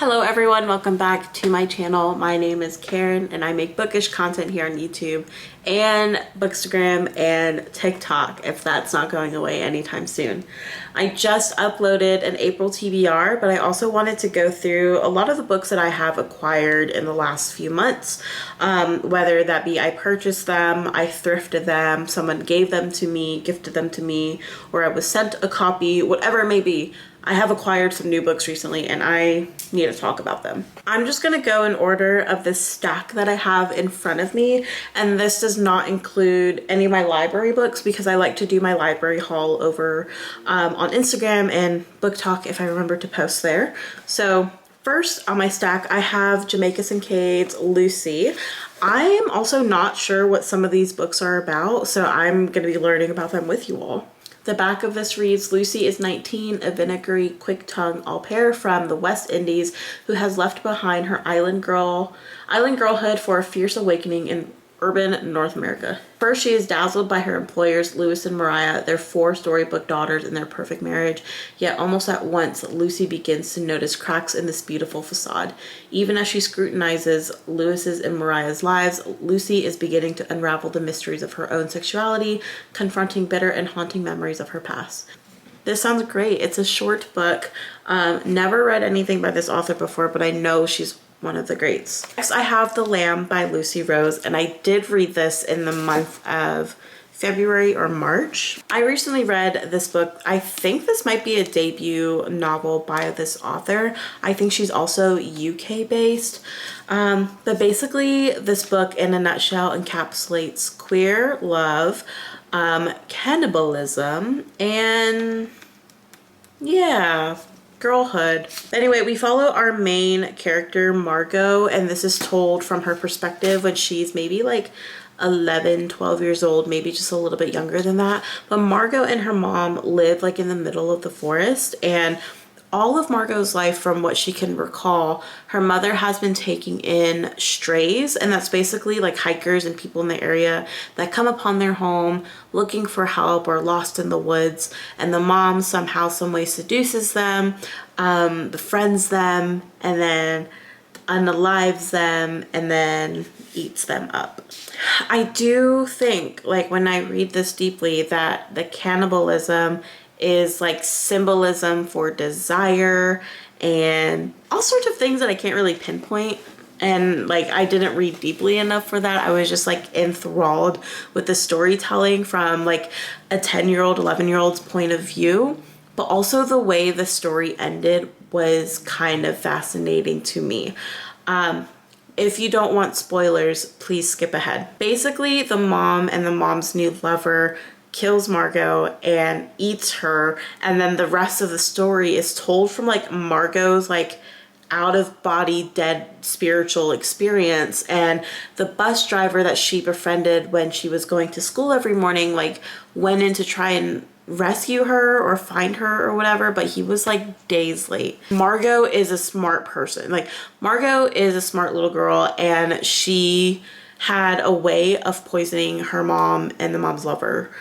Hello everyone, welcome back to my channel. My name is Karen and I make bookish content here on YouTube and Bookstagram and TikTok, if that's not going away anytime soon. I just uploaded an April TBR, but I also wanted to go through a lot of the books that I have acquired in the last few months. Whether that be I purchased them, I thrifted them, someone gave them to me, gifted them to me, or I was sent a copy, whatever it may be. I have acquired some new books recently and I need to talk about them. I'm just gonna go in order of this stack that I have in front of me, and this does not include any of my library books because I like to do my library haul over on Instagram and booktok if I remember to post there. So first on my stack I have Jamaica Kincaid's Lucy. I am also not sure what some of these books are about, so I'm gonna be learning about them with you all. The back of this reads, Lucy is 19, a vinegary, quick-tongued au pair from the West Indies who has left behind her island girlhood for a fierce awakening in urban North America. First, she is dazzled by her employers, Lewis and Mariah, their 4 storybook daughters and their perfect marriage, yet almost at once, Lucy begins to notice cracks in this beautiful facade. Even as she scrutinizes Lewis's and Mariah's lives, Lucy is beginning to unravel the mysteries of her own sexuality, confronting bitter and haunting memories of her past. This sounds great. It's a short book. Never read anything by this author before, but I know she's one of the greats. Next, I have The Lamb by Lucy Rose, and I did read this in the month of February or March. I recently read this book. I think this might be a debut novel by this author. I think she's also UK based. But basically this book in a nutshell encapsulates queer love, cannibalism, and yeah, girlhood. Anyway, we follow our main character, Margot, and this is told from her perspective when she's maybe like 11, 12 years old, maybe just a little bit younger than that. But Margot and her mom live like in the middle of the forest, and all of Margot's life, from what she can recall, her mother has been taking in strays, and that's basically like hikers and people in the area that come upon their home looking for help or lost in the woods, and the mom somehow, some way seduces them, befriends them, and then unalives them, and then eats them up. I do think, like, when I read this deeply, that the cannibalism is like symbolism for desire and all sorts of things that I can't really pinpoint, and like I didn't read deeply enough for that. I was just like enthralled with the storytelling from like a 10-year-old, 11-year-old's point of view, but also the way the story ended was kind of fascinating to me. If you don't want spoilers, please skip ahead. Basically, the mom and the mom's new lover kills Margot and eats her, and then the rest of the story is told from like Margot's like out of body dead spiritual experience, and the bus driver that she befriended when she was going to school every morning like went in to try and rescue her or find her or whatever, but he was like days late. Margot is a smart person. Like, Margot is a smart little girl, and she had a way of poisoning her mom and the mom's lover.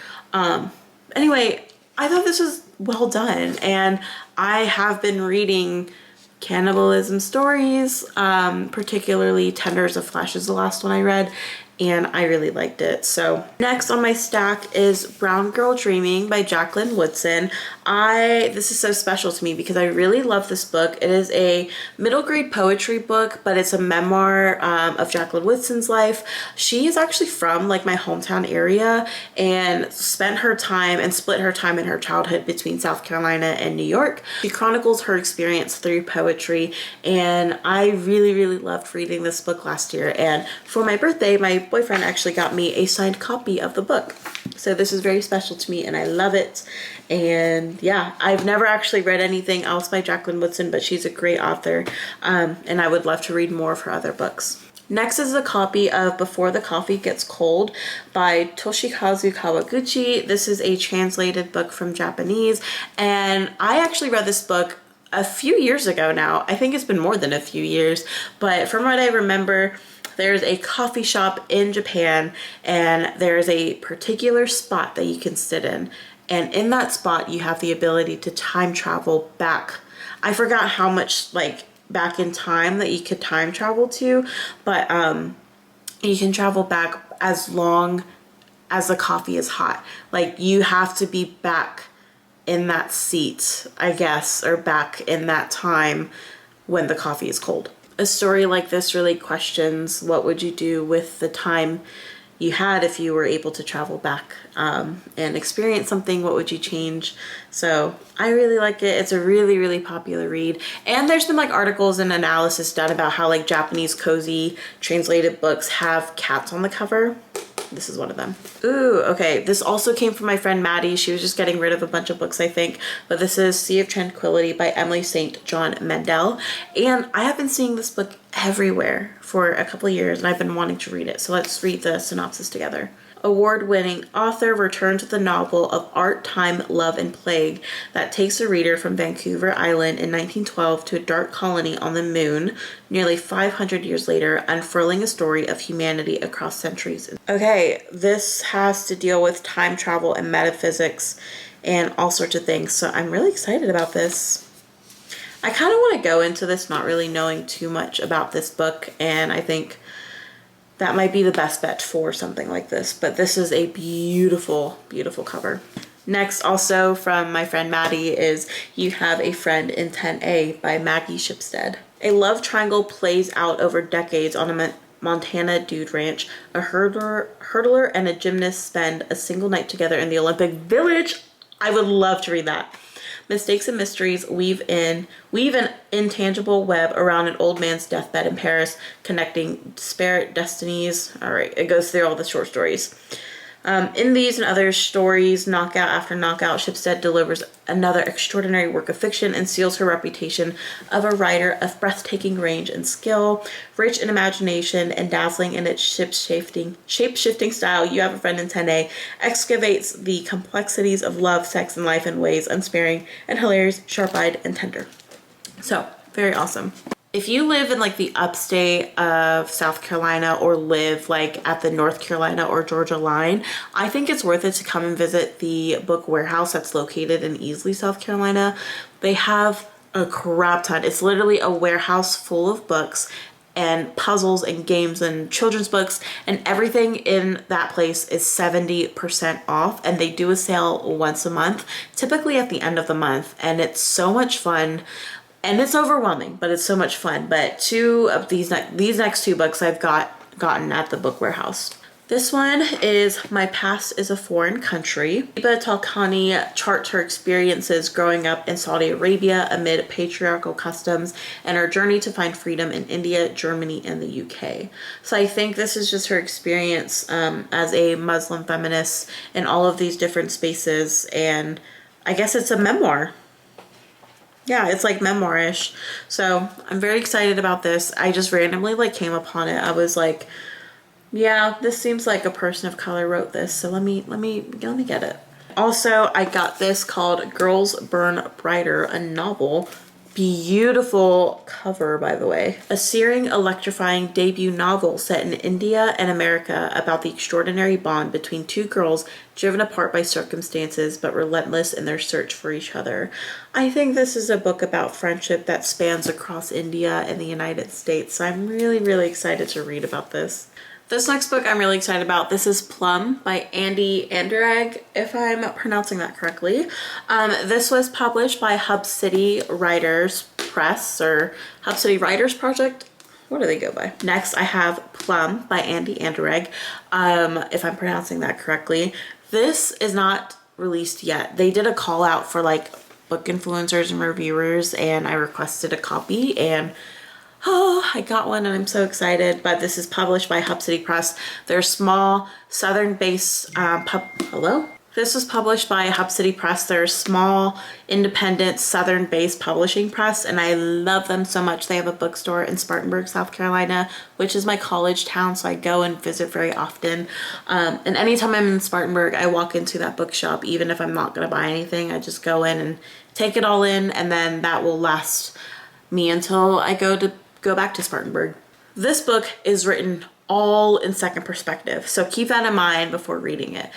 Anyway, I thought this was well done, and I have been reading cannibalism stories, particularly Tenders of Flesh is the last one I read, and I really liked it. So next on my stack is Brown Girl Dreaming by Jacqueline Woodson. This is so special to me because I really love this book. It is a middle grade poetry book, but it's a memoir of Jacqueline Woodson's life. She is actually from like my hometown area and spent her time and split her time in her childhood between South Carolina and New York. She chronicles her experience through poetry, and I really, really loved reading this book last year. And for my birthday, my boyfriend actually got me a signed copy of the book. So this is very special to me and I love it. And yeah, I've never actually read anything else by Jacqueline Woodson, but she's a great author, and I would love to read more of her other books. Next is a copy of Before the Coffee Gets Cold by Toshikazu Kawaguchi. This is a translated book from Japanese, and I actually read this book a few years ago now. I think it's been more than a few years, but from what I remember, there's a coffee shop in Japan, and there's a particular spot that you can sit in. And in that spot, you have the ability to time travel back. I forgot how much like back in time that you could time travel to, but you can travel back as long as the coffee is hot. Like, you have to be back in that seat, I guess, or back in that time when the coffee is cold. A story like this really questions what would you do with the time you had if you were able to travel back and experience something. What would you change? So I really like it. It's a really, really popular read. And there's been like articles and analysis done about how like Japanese cozy translated books have cats on the cover. This is one of them. Ooh, okay. This also came from my friend Maddie. She was just getting rid of a bunch of books, I think. But this is Sea of Tranquility by Emily St. John Mandel. And I have been seeing this book everywhere for a couple of years, and I've been wanting to read it. So let's read the synopsis together. Award-winning author returns with a novel of art, time, love, and plague that takes the reader from Vancouver Island in 1912 to a dark colony on the moon nearly 500 years later, unfurling a story of humanity across centuries. Okay, this has to deal with time travel and metaphysics and all sorts of things, so I'm really excited about this. I kind of want to go into this not really knowing too much about this book, and I think that might be the best bet for something like this, but this is a beautiful, beautiful cover. Next, also from my friend Maddie, is You Have a Friend in 10A by Maggie Shipstead. A love triangle plays out over decades on a Montana dude ranch. A hurdler and a gymnast spend a single night together in the Olympic Village. I would love to read that. Mistakes and mysteries weave an intangible web around an old man's deathbed in Paris, connecting disparate destinies. All right, it goes through all the short stories. In these and other stories, knockout after knockout, Shipstead delivers another extraordinary work of fiction and seals her reputation of a writer of breathtaking range and skill, rich in imagination and dazzling in its shape-shifting style. You Have a Friend in 10A excavates the complexities of love, sex, and life in ways unsparing and hilarious, sharp-eyed, and tender. So, very awesome. If you live in like the upstate of South Carolina or live like at the North Carolina or Georgia line, I think it's worth it to come and visit the book warehouse that's located in Easley, South Carolina. They have a crap ton. It's literally a warehouse full of books and puzzles and games and children's books, and everything in that place is 70% off, and they do a sale once a month, typically at the end of the month, and it's so much fun. And it's overwhelming, but it's so much fun. But two of these next two books I've gotten at the book warehouse. This one is My Past is a Foreign Country. Iba Talkani charts her experiences growing up in Saudi Arabia amid patriarchal customs and her journey to find freedom in India, Germany, and the UK. So I think this is just her experience as a Muslim feminist in all of these different spaces, and I guess it's a memoir. Yeah, it's like memoir-ish. So I'm very excited about this. I just randomly like came upon it. I was like, yeah, this seems like a person of color wrote this. So let me get it. Also, I got this called Girls Burn Brighter, a novel. Beautiful cover, by the way. A searing, electrifying debut novel set in India and America about the extraordinary bond between two girls driven apart by circumstances but relentless in their search for each other. I think this is a book about friendship that spans across India and the United States, so I'm really, really excited to read about this. This next book I'm really excited about. This is Plum by Andy Anderegg, if I'm pronouncing that correctly. This was published by Hub City Writers Press, or Hub City Writers Project. What do they go by? Next, I have Plum by Andy Anderegg, if I'm pronouncing that correctly. This is not released yet. They did a call out for like book influencers and reviewers, and I requested a copy, and oh, I got one and I'm so excited. But this is published by Hub City Press. They're a small Southern-based This was published by Hub City Press. They're a small, independent, Southern-based publishing press, and I love them so much. They have a bookstore in Spartanburg, South Carolina, which is my college town, so I go and visit very often. And anytime I'm in Spartanburg, I walk into that bookshop, even if I'm not going to buy anything. I just go in and take it all in, and then that will last me until I go back to Spartanburg. This book is written all in second perspective, so keep that in mind before reading it.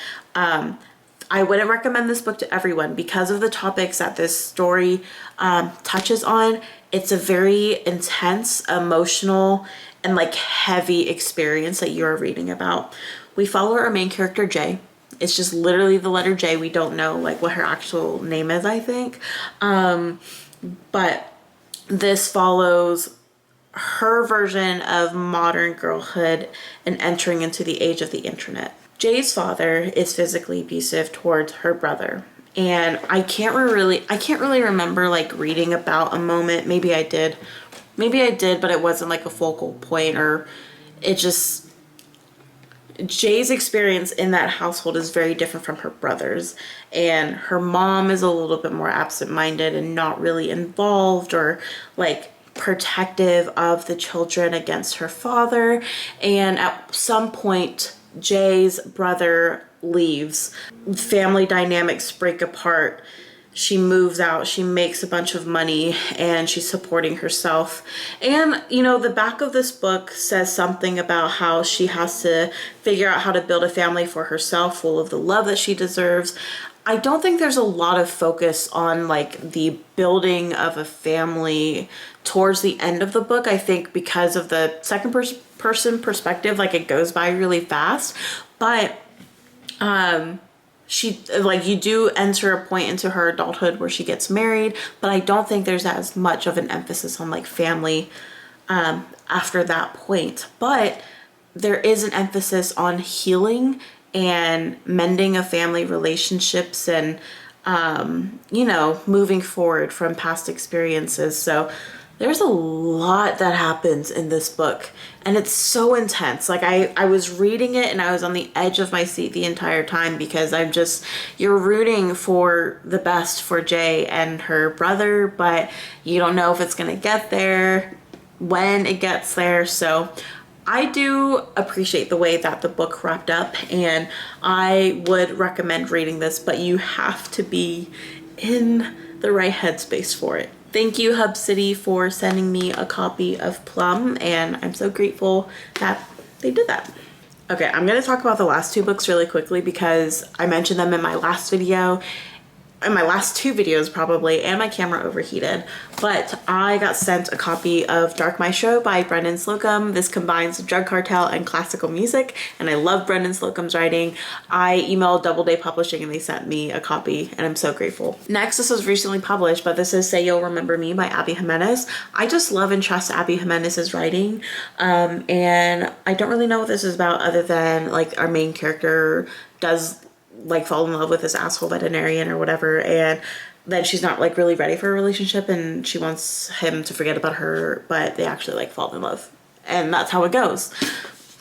I wouldn't recommend this book to everyone because of the topics that this story touches on. It's a very intense, emotional, and like heavy experience that you're reading about. We follow our main character, Jay. It's just literally the letter J. We don't know like what her actual name is, I think. But this follows her version of modern girlhood and entering into the age of the internet. Jay's father is physically abusive towards her brother. And I can't really remember like reading about a moment. Maybe I did, but it wasn't like a focal point, or it just, Jay's experience in that household is very different from her brother's, and her mom is a little bit more absent-minded and not really involved or like protective of the children against her father. And at some point, Jay's brother leaves. Family dynamics break apart. She moves out, she makes a bunch of money, and she's supporting herself. And, you know, the back of this book says something about how she has to figure out how to build a family for herself, full of the love that she deserves. I don't think there's a lot of focus on like the building of a family towards the end of the book. I think because of the second person perspective, like it goes by really fast. But she, like, you do enter a point into her adulthood where she gets married, but I don't think there's as much of an emphasis on like family after that point. But there is an emphasis on healing and mending of family relationships and you know, moving forward from past experiences. So there's a lot that happens in this book, and it's so intense. Like I was reading it and I was on the edge of my seat the entire time because you're rooting for the best for Jay and her brother, but you don't know if it's gonna get there, when it gets there. So I do appreciate the way that the book wrapped up, and I would recommend reading this, but you have to be in the right headspace for it. Thank you, Hub City, for sending me a copy of Plum, and I'm so grateful that they did that. Okay, I'm gonna talk about the last two books really quickly because I mentioned them in my last video, in my last two videos probably, and my camera overheated. But I got sent a copy of Dark Maestro by Brendan Slocum. This combines drug cartel and classical music, and I love Brendan Slocum's writing. I emailed Doubleday Publishing and they sent me a copy, and I'm so grateful. Next, this was recently published, but this is Say You'll Remember Me by Abby Jimenez. I just love and trust Abby Jimenez's writing, and I don't really know what this is about other than like our main character does like fall in love with this asshole veterinarian or whatever, and then she's not like really ready for a relationship and she wants him to forget about her, but they actually like fall in love, and that's how it goes.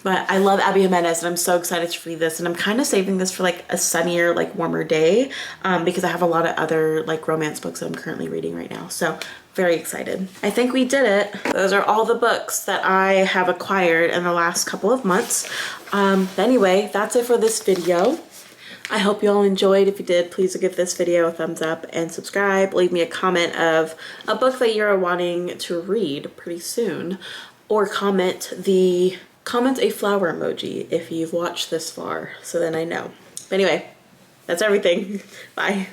But I love Abby Jimenez and I'm so excited to read this, and I'm kind of saving this for like a sunnier, like warmer day because I have a lot of other like romance books that I'm currently reading right now. So very excited. I think we did it. Those are all the books that I have acquired in the last couple of months. Anyway, that's it for this video. I hope you all enjoyed. If you did, please give this video a thumbs up and subscribe. Leave me a comment of a book that you're wanting to read pretty soon, or comment a flower emoji if you've watched this far, so then I know. But anyway, that's everything. Bye.